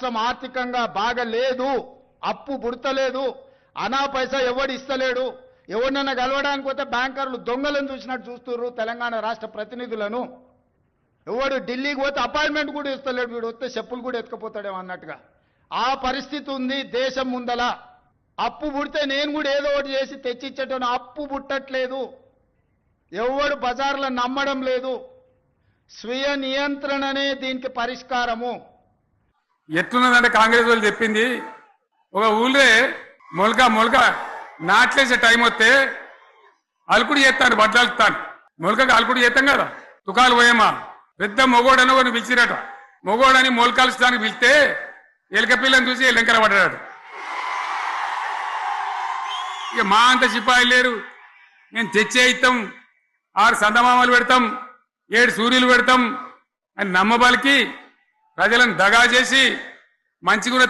రాష్ట్రం ఆర్థికంగా బాగా లేదు, అప్పు పుడతలేదు, అనా పైసా ఎవడు ఇస్తలేడు. ఎవరినైనా కలవడానికి పోతే బ్యాంకర్లు దొంగలను చూసినట్టు చూస్తున్నారు తెలంగాణ రాష్ట్ర ప్రతినిధులను. ఎవడు ఢిల్లీకి పోతే అపాయింట్మెంట్ కూడా ఇస్తలేడు, వీడు వస్తే చెప్పులు కూడా ఎత్తుకుపోతాడేమో అన్నట్టుగా ఆ పరిస్థితి ఉంది దేశం ముందల. అప్పు పుడితే నేను కూడా ఏదో ఒకటి చేసి తెచ్చిచ్చేటోను, అప్పు పుట్టట్లేదు, ఎవడు బజార్లో నమ్మడం లేదు. స్వీయ నియంత్రణనే దీనికి పరిష్కారము. ఎట్లున్నదంటే కాంగ్రెస్ వాళ్ళు చెప్పింది, ఒక ఊళ్ళే మొలక నాట్లేసే టైం వస్తే అలుకుడు చేస్తాను, బట్టలుతాను, మొలకకి అలుకుడు చేస్తాం కదా, తుకాలు పోయేమా పెద్ద మొగోడని ఒకరిని పిలిచిరట. మొగోడని మొలకాల్చడానికి పిలిస్తే ఎలక పిల్లని చూసి ఎలంకర పడ్డాడు. ఇక మా అంత సిపాయిలు లేరు, నేను తెచ్చే ఇస్తాం, 6 సందమామలు పెడతాం, 7 సూర్యులు పెడతాం అని నమ్మబలికి ప్రజలను దగా చేసి మంచిగా